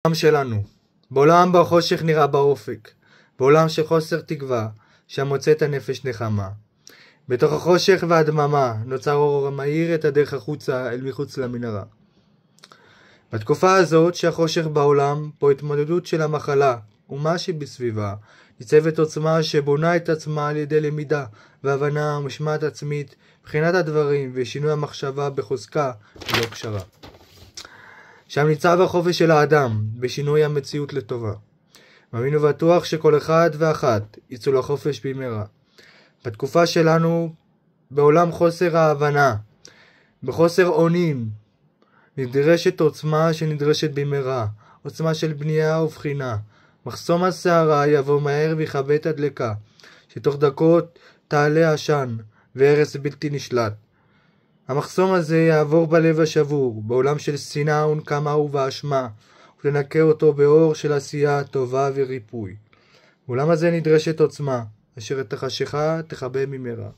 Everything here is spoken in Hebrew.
בעולם שלנו, בעולם בו החושך נראה באופק, בעולם של חוסר תקווה, שהמוצאת הנפש נחמה. בתוך החושך והדממה נוצר אור המאיר את הדרך החוצה אל מחוץ למנהרה. בתקופה הזאת שהחושך בעולם, פה התמודדות של המחלה ומה שבסביבה, ניצבת עוצמה שבונה את עצמה על ידי למידה והבנה ומשמעת עצמית, בחינת הדברים ושינוי המחשבה בחוזקה ולא קשרה. שם ניצב החופש של האדם בשינוי המציאות לטובה. מאמין ובטוח שכל אחד ואחת יצאו לחופש במהרה. בתקופה שלנו, בעולם חוסר ההבנה, בחוסר אונים, נדרשת עוצמה שנדרשת במהרה, עוצמה של בנייה ובחינה. מחסום הסערה יבוא מהר ויכבה את הדלקה, שתוך דקות תעלה עשן והרס בלתי נשלט. המחסום הזה יעבור בלב השבור, בעולם של שנאה ונקמה ובאשמה, ולנקה אותו באור של עשייה טובה וריפוי. בעולם הזה נדרשת עוצמה, אשר את החשיכה תכבה ממהרה.